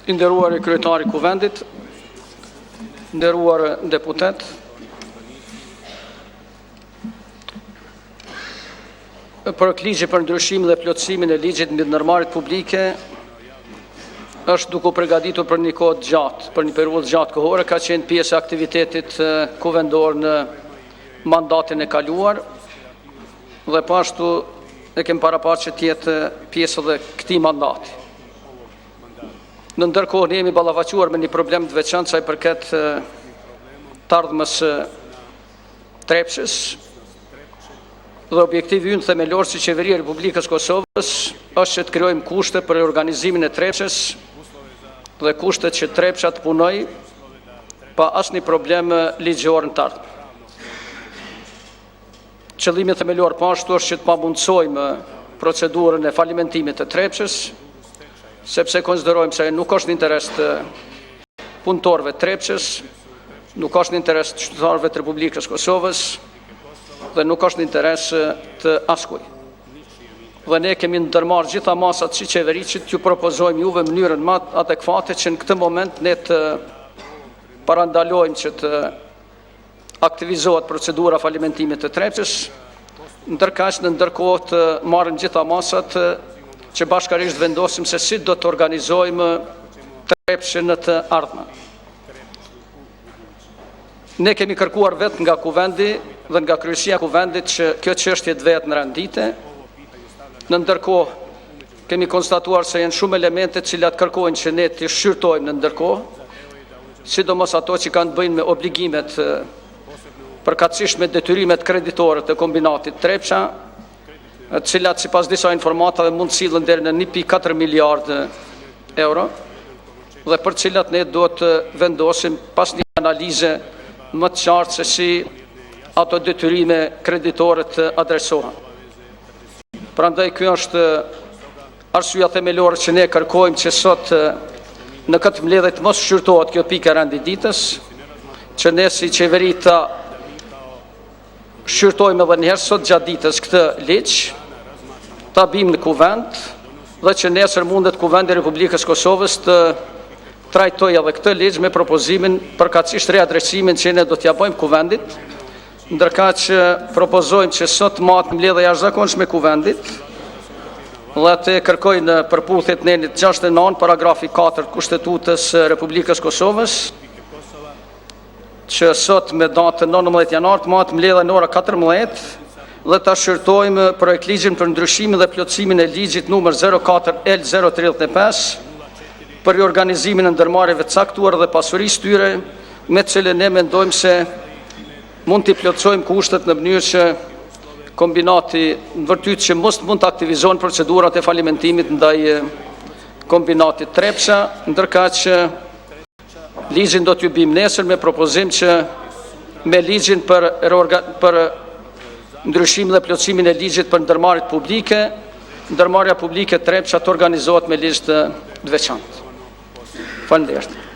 I nderuar kryetari i Kuvendit, nderuar deputet, për ligji për ndryshimin dhe plotësimin e ligjit mbi ndërmarrjet publike është duke u përgatitur për një kohë gjatë, për një periudhë gjatë kohore, ka qenë pjesë e aktivitetit kuvendor në mandatin e kaluar dhe pashtu e kemi paraparë që të jetë pjesë edhe këtij mandati. Në ndërkohë ne jemi ballafaquar me një problem të veçantë sa i përket të ardhmës Trepçës dhe objektivi ynë themelor si Qeveria e Republikës Kosovës është që të krijojmë kushte për organizimin e Trepçës dhe kushtet që Trepça të punojë pa asnjë problem ligjor në të ardhmen. Qëllimi themelor pashtu është që të pamundsojmë procedurën e falimentimit të Trepçës, sepse konsiderojmë se nuk është në interes të punëtorëve të Trepçës, nuk është në interes të qytetarëve të Republikës Kosovës dhe nuk është në interes të askujt. Dhe ne kemi ndërmarrë gjitha masat si qeveri që t'ju propozojmë juve mënyrën më adekuate që në këtë moment ne të parandalojmë që të aktivizohet procedura falimentimit të Trepçës, ndërkaq në ndërkohë të marrim gjitha masat që bashkarisht vendosim se si do të organizojmë Trepçën në të ardhmen. Ne kemi kërkuar vetë nga Kuvendi dhe nga Kryesia e Kuvendit që kjo çështje të vetë në rendite. Në ndërkohë kemi konstatuar se janë shumë elemente të cilat kërkojnë që ne të shqyrtojmë në ndërkohë, sidomos ato që kanë të bëjnë me obligimet përkatësisht me detyrimet kreditore të kombinatit Trepça, të cilat sipas disa informatave mund të sillen deri në 1.4 miliardë euro dhe për të cilat ne do të vendosim pas një analize më të qartë se si ato detyrime kreditore të adresohen. Prandaj ky është arsyeja themelore që ne kërkojmë që sot në këtë mbledhje të mos shqyrtohet kjo pikë e renditës, që ne si qeveri ta shqyrtojmë edhe njëherë sot gjatë ditës këtë ligj, ta bim në Kuvend dhe që nesër mundet Kuvendi i Republikës Kosovës të trajtojë edhe këtë ligj me propozimin përkatësisht riadresimin që ne do t'ja bëjmë Kuvendit, ndërkaq që propozojmë që sot matë mbledhje jashtëzakonshme e Kuvendit dhe të kërkojë në përputhje të nenit 69 paragrafi 4 të Kushtetutës së Republikës Kosovës që sot me datën 19 janar të matë mbledhje në ora 14 dhe ta shqyrtojmë projekt ligjin për ndryshimin dhe plotësimin e ligjit numër 04L035 për riorganizimin e ndërmarrjeve të caktuar dhe pasurisë tyre, me të cilën ne mendojmë se mund t'i plotësojmë kushtet në mënyrë që kombinati në vërtet që mos mund të aktivizohen procedurat e falimentimit ndaj kombinatit Trepça, ndërkaq që ligjin do t'ju bim nesër me propozim që me ligjin për ndryshimin dhe plotësimin e ligjit për ndërmarrjet publike, ndërmarrja publike Trepça të organizohet me ligj të veçantë. Faleminderit.